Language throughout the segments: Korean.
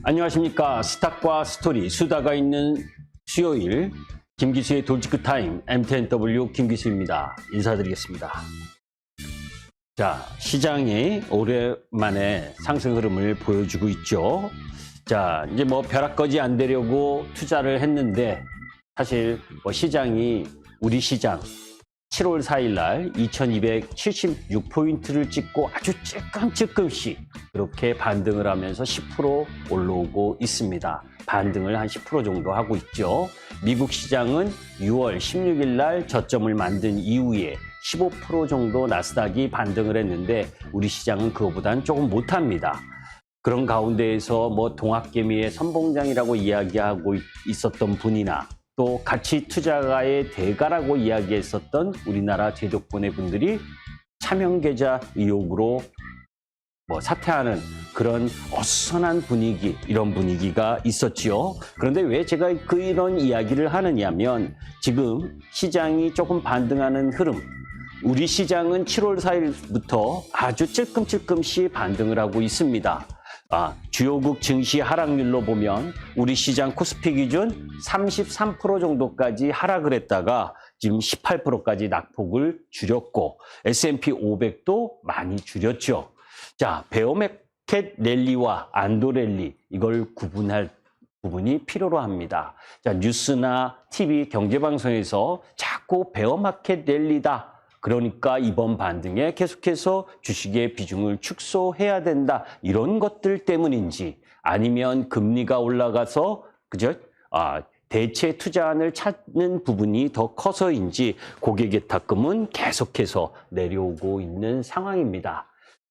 안녕하십니까. 스탁과 스토리, 수다가 있는 수요일 김기수의 돌직구타임 MTNW 김기수입니다. 인사드리겠습니다. 자, 시장이 오랜만에 상승 흐름을 보여주고 있죠. 자, 이제 벼락거지 안 되려고 투자를 했는데 사실 시장이 우리 시장 7월 4일 날 2276포인트를 찍고 아주 찔끔찔끔씩 그렇게 반등을 하면서 10% 올라오고 있습니다. 반등을 한 10% 정도 하고 있죠. 미국 시장은 6월 16일 날 저점을 만든 이후에 15% 정도 나스닥이 반등을 했는데 우리 시장은 그거보다는 조금 못합니다. 그런 가운데에서 동학개미의 선봉장이라고 이야기하고 있었던 분이나 또 가치 투자가의 대가라고 이야기했었던 우리나라 제도권의 분들이 차명계좌 의혹으로 사퇴하는 그런 어수선한 분위기, 이런 분위기가 있었지요. 그런데 왜 제가 이런 이야기를 하느냐면 지금 시장이 조금 반등하는 흐름, 우리 시장은 7월 4일부터 아주 찔끔찔끔씩 반등을 하고 있습니다. 주요국 증시 하락률로 보면 우리 시장 코스피 기준 33% 정도까지 하락을 했다가 지금 18%까지 낙폭을 줄였고 S&P 500도 많이 줄였죠. 자, 베어마켓 랠리와 안도 랠리 이걸 구분할 부분이 필요로 합니다. 자, 뉴스나 TV 경제방송에서 자꾸 베어마켓 랠리다. 그러니까 이번 반등에 계속해서 주식의 비중을 축소해야 된다. 이런 것들 때문인지 아니면 금리가 올라가서 대체 투자안을 찾는 부분이 더 커서인지 고객의 탁금은 계속해서 내려오고 있는 상황입니다.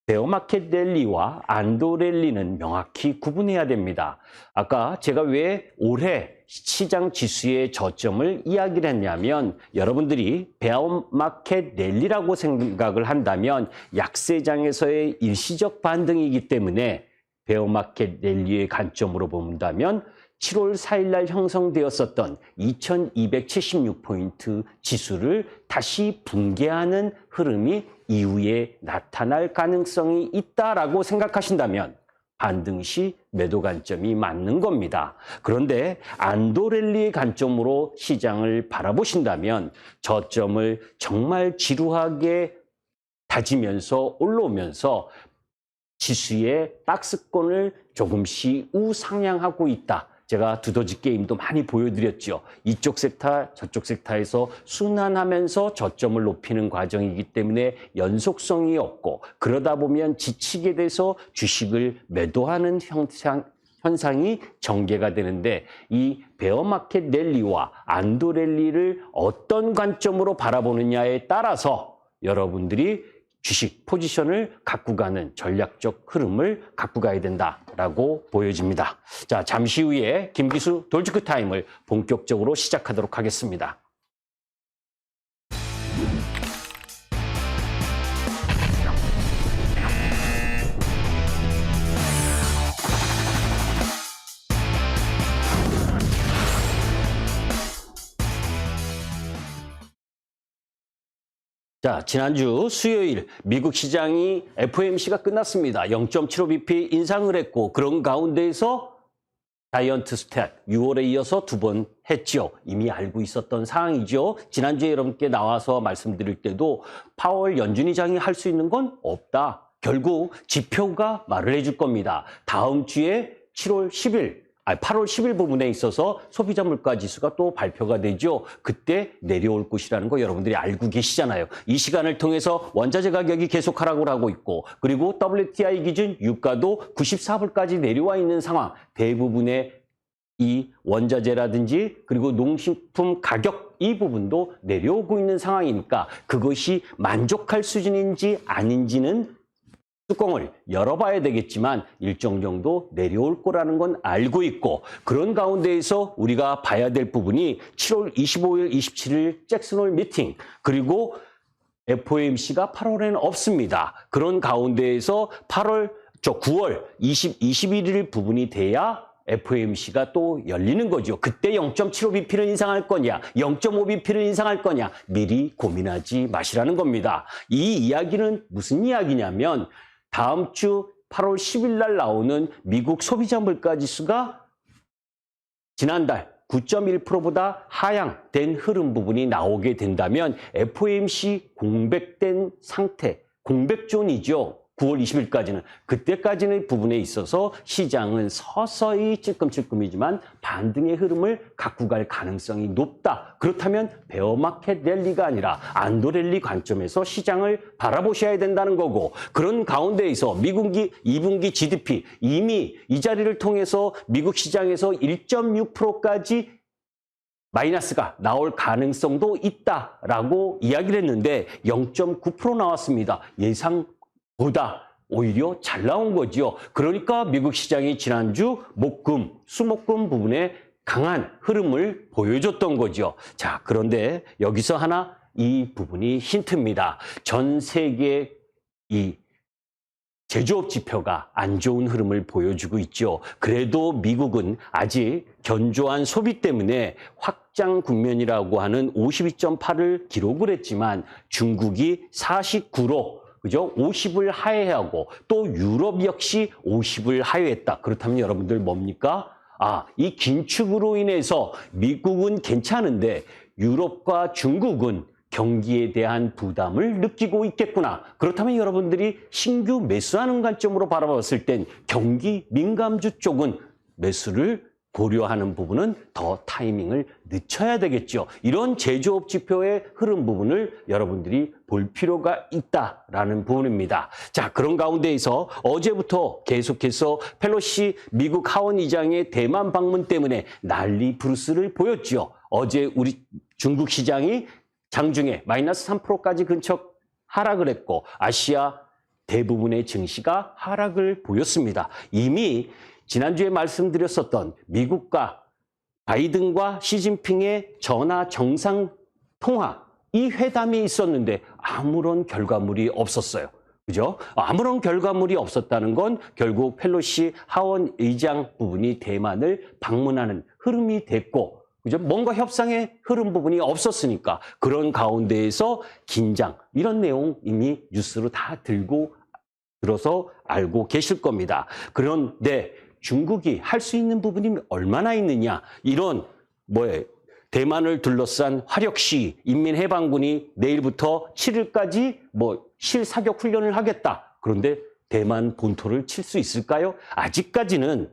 베어마켓 랠리와 안도 랠리는 명확히 구분해야 됩니다. 아까 제가 왜 올해 시장 지수의 저점을 이야기를 했냐면 여러분들이 베어마켓 랠리라고 생각을 한다면 약세장에서의 일시적 반등이기 때문에 베어마켓 랠리의 관점으로 본다면 7월 4일 날 형성되었었던 2276포인트 지수를 다시 붕괴하는 흐름이 이후에 나타날 가능성이 있다라고 생각하신다면 반등 시 매도 관점이 맞는 겁니다. 그런데 안도 랠리의 관점으로 시장을 바라보신다면 저점을 정말 지루하게 다지면서 올라오면서 지수의 박스권을 조금씩 우상향하고 있다. 제가 두더지 게임도 많이 보여드렸죠. 이쪽 섹터, 저쪽 섹터에서 순환하면서 저점을 높이는 과정이기 때문에 연속성이 없고 그러다 보면 지치게 돼서 주식을 매도하는 현상이 전개가 되는데 이 베어마켓 랠리와 안도 랠리를 어떤 관점으로 바라보느냐에 따라서 여러분들이 주식 포지션을 갖고 가는 전략적 흐름을 갖고 가야 된다라고 보여집니다. 자, 잠시 후에 김기수 돌직구 타임을 본격적으로 시작하도록 하겠습니다. 자, 지난주 수요일 미국 시장이 FOMC가 끝났습니다. 0.75bp 인상을 했고 그런 가운데에서 자이언트 스텝 6월에 이어서 두 번 했죠. 이미 알고 있었던 상황이죠. 지난주에 여러분께 나와서 말씀드릴 때도 파월 연준의장이 할 수 있는 건 없다. 결국 지표가 말을 해줄 겁니다. 다음 주에 8월 10일 부분에 있어서 소비자 물가 지수가 또 발표가 되죠. 그때 내려올 것이라는 거 여러분들이 알고 계시잖아요. 이 시간을 통해서 원자재 가격이 계속 하락을 하고 있고 그리고 WTI 기준 유가도 94불까지 내려와 있는 상황. 대부분의 이 원자재라든지 그리고 농식품 가격 이 부분도 내려오고 있는 상황이니까 그것이 만족할 수준인지 아닌지는 뚜껑을 열어봐야 되겠지만 일정 정도 내려올 거라는 건 알고 있고 그런 가운데에서 우리가 봐야 될 부분이 7월 25일, 27일 잭슨홀 미팅 그리고 FOMC가 8월에는 없습니다. 그런 가운데에서 9월 21일 부분이 돼야 FOMC가 또 열리는 거죠. 그때 0.75bp를 인상할 거냐, 0.5bp를 인상할 거냐 미리 고민하지 마시라는 겁니다. 이 이야기는 무슨 이야기냐면 다음 주 8월 10일 날 나오는 미국 소비자 물가 지수가 지난달 9.1%보다 하향된 흐름 부분이 나오게 된다면 FOMC 공백된 상태, 공백존이죠. 9월 20일까지는. 그때까지는 부분에 있어서 시장은 서서히 찔끔찔끔이지만 반등의 흐름을 갖고 갈 가능성이 높다. 그렇다면 베어마켓 랠리가 아니라 안도 랠리 관점에서 시장을 바라보셔야 된다는 거고, 그런 가운데에서 미국이 2분기 GDP 이미 이 자리를 통해서 미국 시장에서 1.6%까지 마이너스가 나올 가능성도 있다라고 이야기를 했는데 0.9% 나왔습니다. 예상보다 오히려 잘 나온 거죠. 그러니까 미국 시장이 지난주 목금, 수목금 부분에 강한 흐름을 보여줬던 거죠. 자, 그런데 여기서 하나 이 부분이 힌트입니다. 전 세계 이 제조업 지표가 안 좋은 흐름을 보여주고 있죠. 그래도 미국은 아직 견조한 소비 때문에 확장 국면이라고 하는 52.8을 기록을 했지만 중국이 49로 그죠? 50을 하회하고 또 유럽 역시 50을 하회했다. 그렇다면 여러분들 뭡니까? 이 긴축으로 인해서 미국은 괜찮은데 유럽과 중국은 경기에 대한 부담을 느끼고 있겠구나. 그렇다면 여러분들이 신규 매수하는 관점으로 바라봤을 땐 경기 민감주 쪽은 매수를 고려하는 부분은 더 타이밍을 늦춰야 되겠죠. 이런 제조업 지표의 흐름 부분을 여러분들이 볼 필요가 있다라는 부분입니다. 자, 그런 가운데에서 어제부터 계속해서 펠로시 미국 하원 의장의 대만 방문 때문에 난리 부르스를 보였죠. 어제 우리 중국 시장이 장중에 마이너스 3%까지 근처 하락을 했고 아시아 대부분의 증시가 하락을 보였습니다. 이미 지난주에 말씀드렸었던 미국과 바이든과 시진핑의 전화 정상 통화 이 회담이 있었는데 아무런 결과물이 없었어요. 그죠? 아무런 결과물이 없었다는 건 결국 펠로시 하원 의장 부분이 대만을 방문하는 흐름이 됐고 그죠? 뭔가 협상의 흐름 부분이 없었으니까 그런 가운데에서 긴장 이런 내용 이미 뉴스로 다 들어서 알고 계실 겁니다. 그런데 중국이 할 수 있는 부분이 얼마나 있느냐 이런 대만을 둘러싼 화력시 인민해방군이 내일부터 7일까지 실사격 훈련을 하겠다. 그런데 대만 본토를 칠 수 있을까요? 아직까지는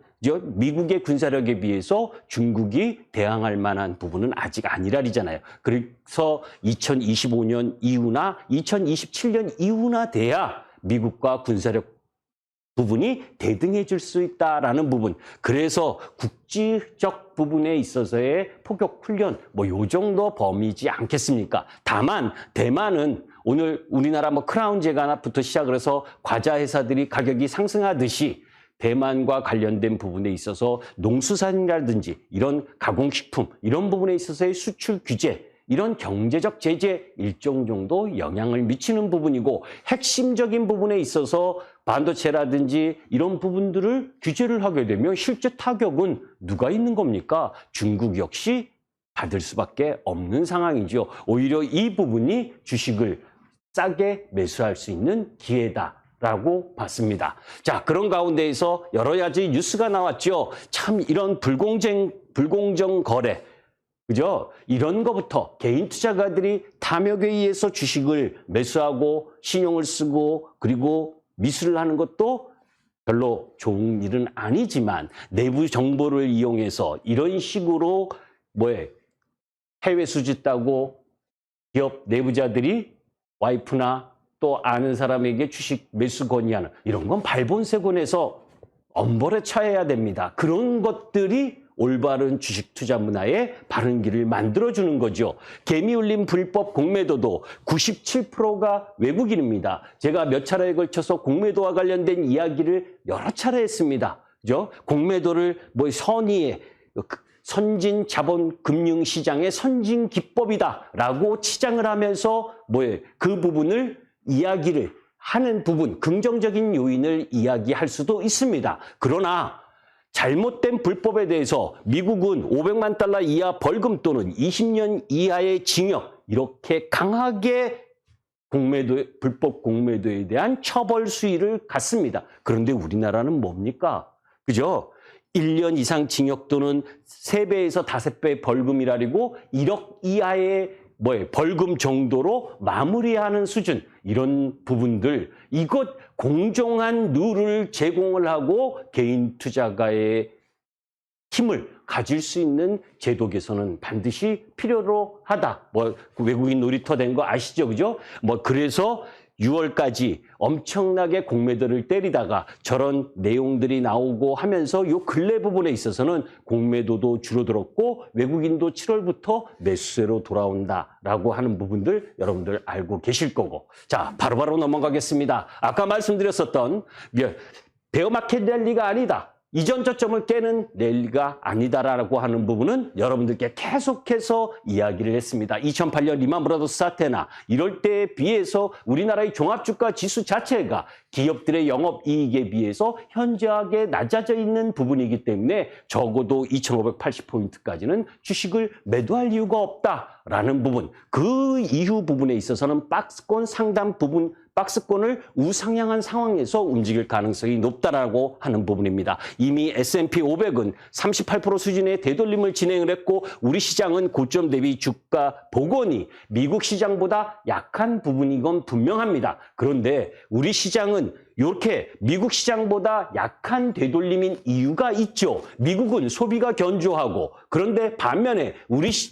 미국의 군사력에 비해서 중국이 대항할 만한 부분은 아직 아니라리잖아요. 그래서 2025년 이후나 2027년 이후나 돼야 미국과 군사력 부분이 대등해질 수 있다라는 부분. 그래서 국지적 부분에 있어서의 포격 훈련 요 정도 범위지 않겠습니까? 다만 대만은 오늘 우리나라 크라운 제과부터 시작을 해서 과자 회사들이 가격이 상승하듯이 대만과 관련된 부분에 있어서 농수산이라든지 이런 가공식품 이런 부분에 있어서의 수출 규제 이런 경제적 제재 일정 정도 영향을 미치는 부분이고 핵심적인 부분에 있어서 반도체라든지 이런 부분들을 규제를 하게 되면 실제 타격은 누가 있는 겁니까? 중국 역시 받을 수밖에 없는 상황이죠. 오히려 이 부분이 주식을 싸게 매수할 수 있는 기회다라고 봤습니다. 자, 그런 가운데에서 여러 가지 뉴스가 나왔죠. 참 이런 불공정 거래 그죠? 이런 거부터 개인 투자가들이 탐욕에 의해서 주식을 매수하고 신용을 쓰고 그리고 미수를 하는 것도 별로 좋은 일은 아니지만 내부 정보를 이용해서 이런 식으로 해외 수지 따고 기업 내부자들이 와이프나 또 아는 사람에게 주식 매수 건의하는 이런 건 발본색원에서 엄벌에 처해야 됩니다. 그런 것들이 올바른 주식 투자 문화의 바른 길을 만들어주는 거죠. 개미울림 불법 공매도도 97%가 외국인입니다. 제가 몇 차례에 걸쳐서 공매도와 관련된 이야기를 여러 차례 했습니다. 그죠? 공매도를 선의의 선진 자본 금융 시장의 선진 기법이다라고 치장을 하면서 그 부분을 이야기를 하는 부분, 긍정적인 요인을 이야기할 수도 있습니다. 그러나 잘못된 불법에 대해서 미국은 500만 달러 이하 벌금 또는 20년 이하의 징역 이렇게 강하게 불법 공매도에 대한 처벌 수위를 갖습니다. 그런데 우리나라는 뭡니까? 그죠? 1년 이상 징역 또는 3배에서 5배 벌금이라고 1억 이하의 벌금 정도로 마무리하는 수준, 이런 부분들, 이것 공정한 룰을 제공을 하고 개인 투자가의 힘을 가질 수 있는 제도 개선은 반드시 필요로 하다. 외국인 놀이터 된 거 아시죠? 그죠? 그래서 6월까지 엄청나게 공매도를 때리다가 저런 내용들이 나오고 하면서 요 근래 부분에 있어서는 공매도도 줄어들었고 외국인도 7월부터 매수세로 돌아온다라고 하는 부분들 여러분들 알고 계실 거고. 자, 바로바로 넘어가겠습니다. 아까 말씀드렸었던 베어마켓 랠리가 아니다. 이전 저점을 깨는 랠리가 아니다라고 하는 부분은 여러분들께 계속해서 이야기를 했습니다. 2008년 리만브라더스 사태나 이럴 때에 비해서 우리나라의 종합주가 지수 자체가 기업들의 영업이익에 비해서 현저하게 낮아져 있는 부분이기 때문에 적어도 2580포인트까지는 주식을 매도할 이유가 없다라는 부분, 그 이후 부분에 있어서는 박스권 상단 부분, 박스권을 우상향한 상황에서 움직일 가능성이 높다라고 하는 부분입니다. 이미 S&P 500은 38% 수준의 되돌림을 진행을 했고 우리 시장은 고점 대비 주가 복원이 미국 시장보다 약한 부분인 건 분명합니다. 그런데 우리 시장은 이렇게 미국 시장보다 약한 되돌림인 이유가 있죠. 미국은 소비가 견조하고 그런데 반면에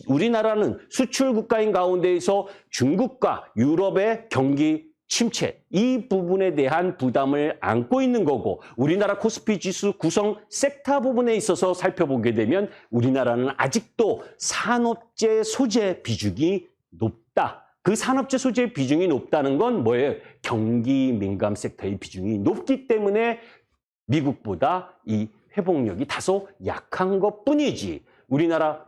우리나라는 수출 국가인 가운데에서 중국과 유럽의 경기 침체, 이 부분에 대한 부담을 안고 있는 거고 우리나라 코스피 지수 구성 섹터 부분에 있어서 살펴보게 되면 우리나라는 아직도 산업재 소재 비중이 높다. 그 산업재 소재 비중이 높다는 건 뭐예요? 경기 민감 섹터의 비중이 높기 때문에 미국보다 이 회복력이 다소 약한 것뿐이지. 우리나라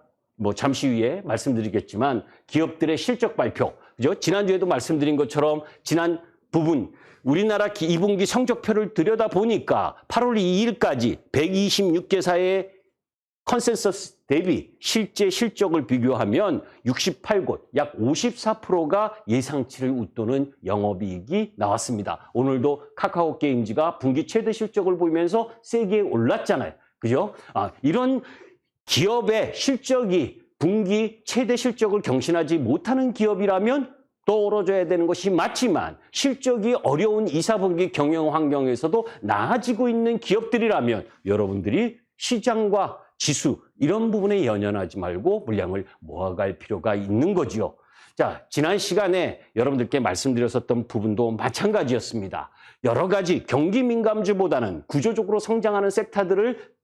잠시 후에 말씀드리겠지만 기업들의 실적 발표, 그죠? 지난주에도 말씀드린 것처럼 지난 부분 우리나라 2분기 성적표를 들여다보니까 8월 2일까지 126개사의 컨센서스 대비 실제 실적을 비교하면 68곳, 약 54%가 예상치를 웃도는 영업이익이 나왔습니다. 오늘도 카카오 게임즈가 분기 최대 실적을 보이면서 세게 올랐잖아요. 그죠? 이런 기업의 실적이 분기 최대 실적을 경신하지 못하는 기업이라면 떨어져야 되는 것이 맞지만 실적이 어려운 2, 4분기 경영 환경에서도 나아지고 있는 기업들이라면 여러분들이 시장과 지수 이런 부분에 연연하지 말고 물량을 모아갈 필요가 있는 거지요. 자, 지난 시간에 여러분들께 말씀드렸었던 부분도 마찬가지였습니다. 여러 가지 경기 민감주보다는 구조적으로 성장하는 섹터들을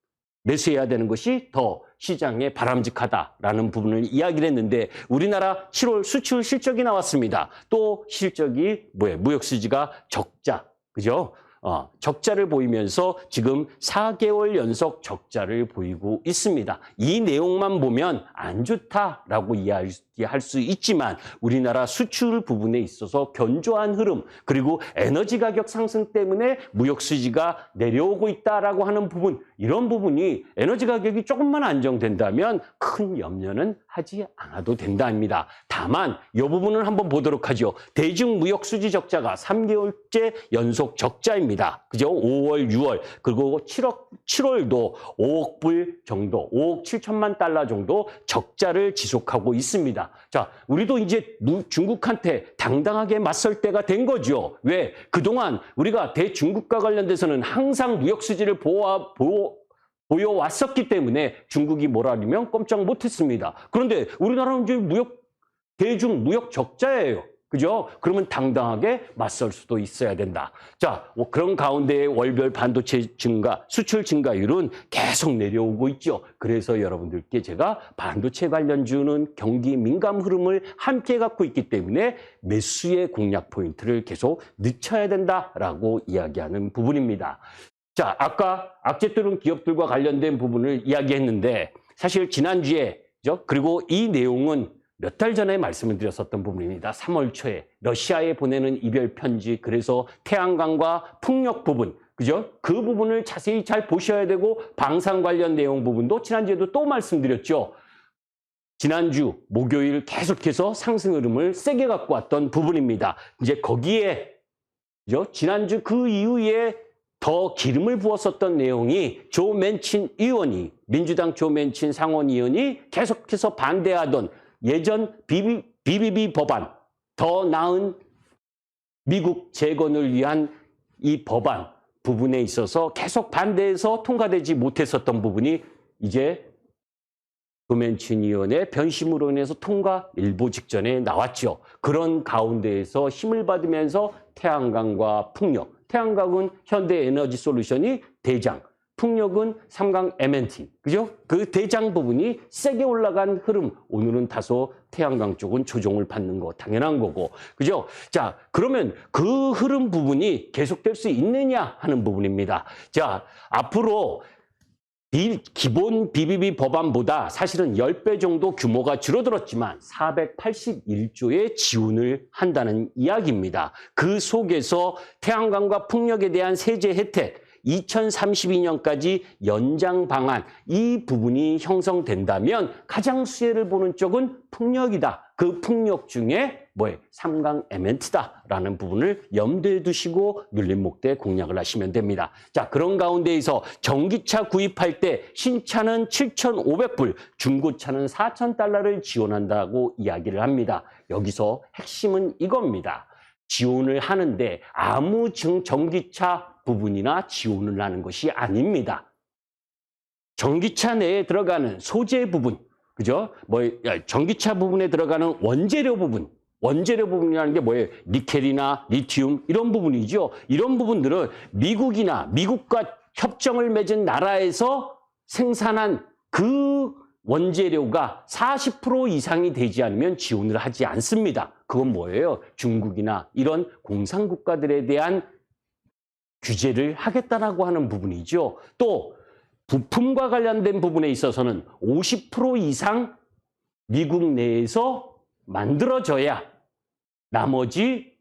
매수해야 되는 것이 더 시장에 바람직하다라는 부분을 이야기를 했는데 우리나라 7월 수출 실적이 나왔습니다. 또 실적이 무역수지가 적자, 그죠? 적자를 보이면서 지금 4개월 연속 적자를 보이고 있습니다. 이 내용만 보면 안 좋다라고 이야기할 수 있지만 우리나라 수출 부분에 있어서 견조한 흐름 그리고 에너지 가격 상승 때문에 무역 수지가 내려오고 있다라고 하는 부분, 이런 부분이 에너지 가격이 조금만 안정된다면 큰 염려는 하지 않아도 된답니다. 다만 이 부분을 한번 보도록 하죠. 대중 무역 수지 적자가 3개월째 연속 적자입니다. 그죠? 5월, 6월 그리고 7월도 5억 불 정도, 5억 7천만 달러 정도 적자를 지속하고 있습니다. 자, 우리도 이제 중국한테 당당하게 맞설 때가 된 거죠. 왜? 그동안 우리가 대중국과 관련돼서는 항상 무역 수지를 보여왔었기 때문에 중국이 뭐라면 꼼짝 못했습니다. 그런데 우리나라는 이제 대중 무역 적자예요. 그죠? 그러면 당당하게 맞설 수도 있어야 된다. 자, 그런 가운데 월별 반도체 증가, 수출 증가율은 계속 내려오고 있죠. 그래서 여러분들께 제가 반도체 관련주는 경기 민감 흐름을 함께 갖고 있기 때문에 매수의 공략 포인트를 계속 늦춰야 된다라고 이야기하는 부분입니다. 자, 아까 악재 뚫은 기업들과 관련된 부분을 이야기했는데 사실 지난주에, 그리고 이 내용은 몇 달 전에 말씀을 드렸었던 부분입니다. 3월 초에 러시아에 보내는 이별 편지, 그래서 태양광과 풍력 부분, 그죠? 그 부분을 자세히 잘 보셔야 되고 방산 관련 내용 부분도 지난주에도 또 말씀드렸죠. 지난주 목요일 계속해서 상승 흐름을 세게 갖고 왔던 부분입니다. 이제 거기에 지난주 그 이후에 더 기름을 부었었던 내용이 조 맨친 의원이, 민주당 조 맨친 상원 의원이 계속해서 반대하던 예전 BBB 법안, 더 나은 미국 재건을 위한 이 법안 부분에 있어서 계속 반대해서 통과되지 못했었던 부분이 이제 조 맨친 의원의 변심으로 인해서 통과 일보 직전에 나왔죠. 그런 가운데에서 힘을 받으면서 태양광과 풍력, 태양광은 현대에너지솔루션이 대장, 풍력은 삼강 M&T, 그죠? 그 대장 부분이 세게 올라간 흐름, 오늘은 다소 태양광 쪽은 조정을 받는 거 당연한 거고, 그죠? 자, 그러면 그 흐름 부분이 계속될 수 있느냐 하는 부분입니다. 자, 앞으로 기본 BBB 법안보다 사실은 10배 정도 규모가 줄어들었지만 481조의 지원을 한다는 이야기입니다. 그 속에서 태양광과 풍력에 대한 세제 혜택, 2032년까지 연장 방안, 이 부분이 형성된다면 가장 수혜를 보는 쪽은 풍력이다. 그 풍력 중에 삼강 M&T다라는 부분을 염두에 두시고 눌림목대 공략을 하시면 됩니다. 자, 그런 가운데에서 전기차 구입할 때 신차는 7,500불, 중고차는 4,000달러를 지원한다고 이야기를 합니다. 여기서 핵심은 이겁니다. 지원을 하는데 아무 전기차 부분이나 지원을 하는 것이 아닙니다. 전기차 내에 들어가는 소재 부분, 그죠? 전기차 부분에 들어가는 원재료 부분이라는 게 뭐예요? 니켈이나 리튬 이런 부분이죠. 이런 부분들은 미국과 협정을 맺은 나라에서 생산한 그 원재료가 40% 이상이 되지 않으면 지원을 하지 않습니다. 그건 뭐예요? 중국이나 이런 공산국가들에 대한 규제를 하겠다라고 하는 부분이죠. 또 부품과 관련된 부분에 있어서는 50% 이상 미국 내에서 만들어져야 나머지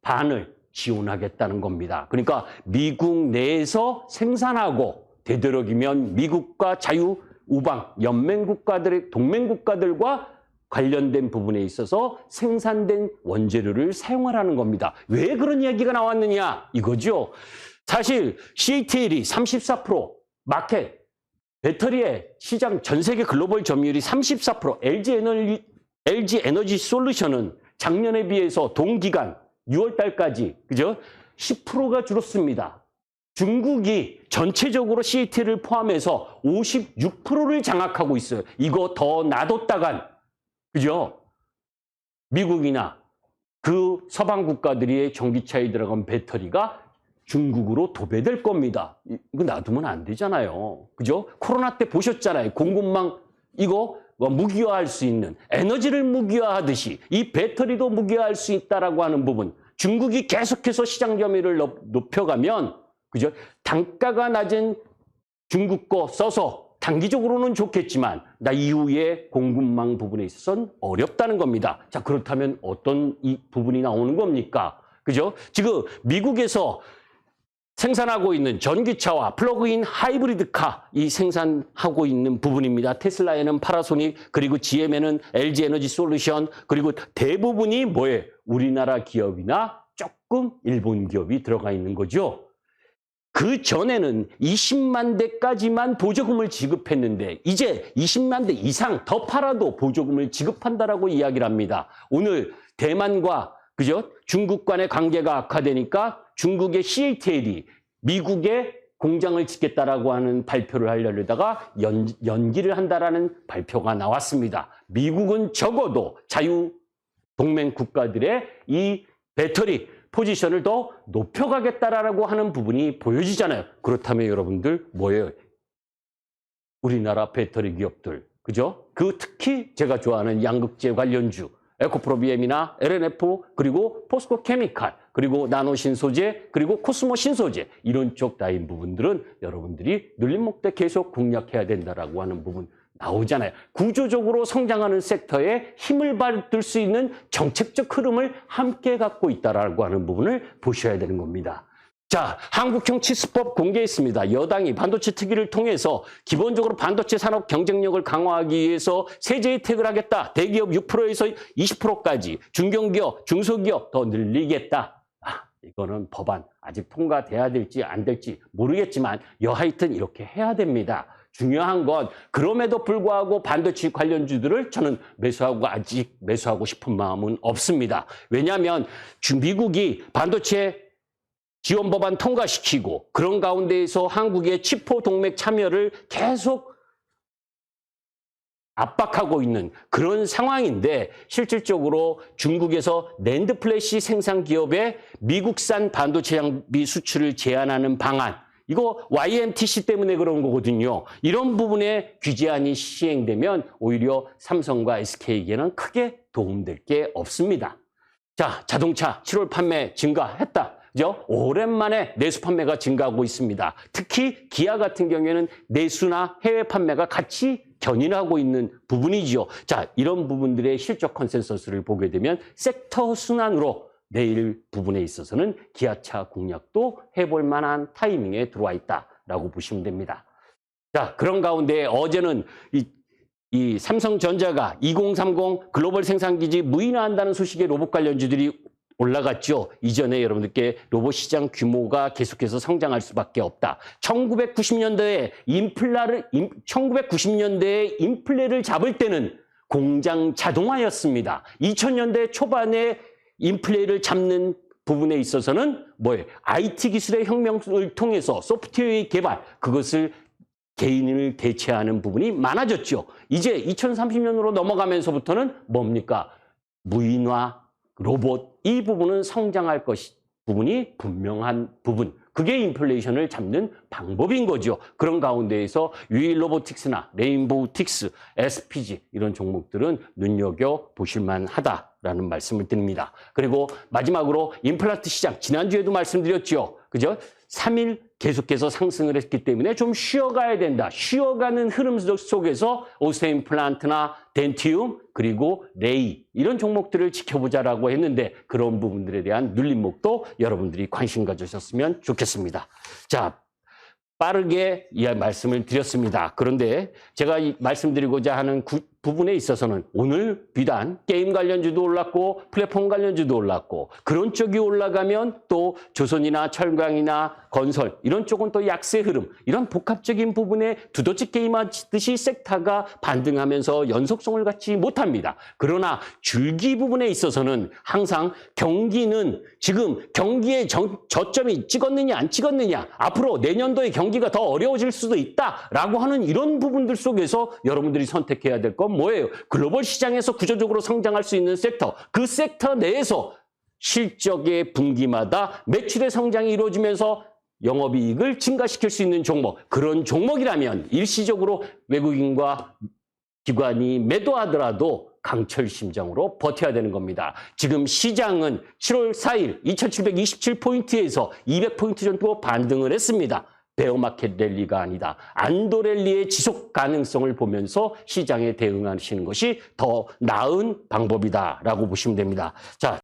반을 지원하겠다는 겁니다. 그러니까 미국 내에서 생산하고 되도록이면 미국과 자유우방 연맹국가들의 동맹국가들과 관련된 부분에 있어서 생산된 원재료를 사용하라는 겁니다. 왜 그런 이야기가 나왔느냐 이거죠. 사실 CATL이 34%, 마켓, 배터리의 시장 전 세계 글로벌 점유율이 34%, LG 에너지 솔루션은 작년에 비해서 동기간 6월 달까지 그죠? 10%가 줄었습니다. 중국이 전체적으로 CATL을 포함해서 56%를 장악하고 있어요. 이거 더 놔뒀다간 그죠? 미국이나 그 서방 국가들의 전기차에 들어간 배터리가 중국으로 도배될 겁니다. 이거 놔두면 안 되잖아요. 그죠? 코로나 때 보셨잖아요. 공급망 이거 무기화할 수 있는 에너지를 무기화하듯이 이 배터리도 무기화할 수 있다라고 하는 부분. 중국이 계속해서 시장 점유율을 높여가면 그죠? 단가가 낮은 중국 거 써서 단기적으로는 좋겠지만 나 이후에 공급망 부분에 있어서는 어렵다는 겁니다. 자, 그렇다면 어떤 이 부분이 나오는 겁니까? 그죠? 지금 미국에서 생산하고 있는 전기차와 플러그인 하이브리드카 이 생산하고 있는 부분입니다. 테슬라에는 파나소닉, 그리고 GM에는 LG 에너지 솔루션, 그리고 대부분이 뭐예요? 우리나라 기업이나 조금 일본 기업이 들어가 있는 거죠. 그 전에는 20만 대까지만 보조금을 지급했는데 이제 20만 대 이상 더 팔아도 보조금을 지급한다라고 이야기를 합니다. 오늘 대만과 그죠? 중국 간의 관계가 악화되니까 중국의 CATL이 미국에 공장을 짓겠다라고 하는 발표를 하려다가 연기를 한다라는 발표가 나왔습니다. 미국은 적어도 자유 동맹 국가들의 이 배터리 포지션을 더 높여가겠다라고 하는 부분이 보여지잖아요. 그렇다면 여러분들 뭐예요? 우리나라 배터리 기업들, 그죠? 그 특히 제가 좋아하는 양극재 관련주, 에코프로비엠이나 LNF, 그리고 포스코 케미칼, 그리고 나노 신소재, 그리고 코스모 신소재 이런 쪽 다인 부분들은 여러분들이 눌림목대 계속 공략해야 된다라고 하는 부분 나오잖아요. 구조적으로 성장하는 섹터에 힘을 받을 수 있는 정책적 흐름을 함께 갖고 있다라고 하는 부분을 보셔야 되는 겁니다. 자, 한국형 치수법 공개했습니다. 여당이 반도체 특위를 통해서 기본적으로 반도체 산업 경쟁력을 강화하기 위해서 세제 혜택을 하겠다. 대기업 6%에서 20%까지, 중견기업, 중소기업 더 늘리겠다. 이거는 법안 아직 통과돼야 될지 안 될지 모르겠지만 여하튼 이렇게 해야 됩니다. 중요한 건 그럼에도 불구하고 반도체 관련주들을 저는 아직 매수하고 싶은 마음은 없습니다. 왜냐하면 미국이 반도체 지원 법안 통과시키고 그런 가운데에서 한국의 치포 동맹 참여를 계속 압박하고 있는 그런 상황인데 실질적으로 중국에서 낸드 플래시 생산 기업의 미국산 반도체 장비 수출을 제한하는 방안, 이거 YMTC 때문에 그런 거거든요. 이런 부분에 규제안이 시행되면 오히려 삼성과 SK에게는 크게 도움될 게 없습니다. 자, 자동차 7월 판매 증가했다. 그죠? 오랜만에 내수 판매가 증가하고 있습니다. 특히 기아 같은 경우에는 내수나 해외 판매가 같이 견인하고 있는 부분이죠. 자, 이런 부분들의 실적 컨센서스를 보게 되면 섹터 순환으로 내일 부분에 있어서는 기아차 공략도 해볼 만한 타이밍에 들어와 있다라고 보시면 됩니다. 자, 그런 가운데 어제는 이 삼성전자가 2030 글로벌 생산기지 무인화한다는 소식의 로봇 관련주들이 올라갔죠. 이전에 여러분들께 로봇 시장 규모가 계속해서 성장할 수밖에 없다. 1990년대에 인플레를 잡을 때는 공장 자동화였습니다. 2000년대 초반에 인플레를 잡는 부분에 있어서는 뭐예요? IT 기술의 혁명을 통해서 소프트웨어의 개발, 그것을 개인을 대체하는 부분이 많아졌죠. 이제 2030년으로 넘어가면서부터는 뭡니까? 무인화, 로봇, 이 부분은 성장할 부분이 분명한 부분. 그게 인플레이션을 잡는 방법인 거죠. 그런 가운데에서 유일로보틱스나 레인보우틱스, SPG 이런 종목들은 눈여겨보실 만하다라는 말씀을 드립니다. 그리고 마지막으로 임플란트 시장, 지난주에도 말씀드렸죠. 그죠? 3일 계속해서 상승을 했기 때문에 좀 쉬어가야 된다. 쉬어가는 흐름 속에서 오스테임플란트나 덴티움 그리고 레이 이런 종목들을 지켜보자라고 했는데 그런 부분들에 대한 눌림목도 여러분들이 관심 가지셨으면 좋겠습니다. 자, 빠르게 이 말씀을 드렸습니다. 그런데 제가 말씀드리고자 하는 부분에 있어서는 오늘 비단 게임 관련주도 올랐고 플랫폼 관련주도 올랐고 그런 쪽이 올라가면 또 조선이나 철강이나 건설 이런 쪽은 또 약세 흐름 이런 복합적인 부분에 두더지 게임하듯이 섹터가 반등하면서 연속성을 갖지 못합니다. 그러나 줄기 부분에 있어서는 항상 경기는 지금 경기의 저점이 찍었느냐 안 찍었느냐 앞으로 내년도에 경기가 더 어려워질 수도 있다라고 하는 이런 부분들 속에서 여러분들이 선택해야 될 건 뭐예요? 글로벌 시장에서 구조적으로 성장할 수 있는 섹터, 그 섹터 내에서 실적의 분기마다 매출의 성장이 이루어지면서 영업이익을 증가시킬 수 있는 종목, 그런 종목이라면 일시적으로 외국인과 기관이 매도하더라도 강철 심정으로 버텨야 되는 겁니다. 지금 시장은 7월 4일 2727포인트에서 200포인트 정도 반등을 했습니다. 베어마켓 랠리가 아니다. 안도 랠리의 지속 가능성을 보면서 시장에 대응하시는 것이 더 나은 방법이다라고 보시면 됩니다. 자,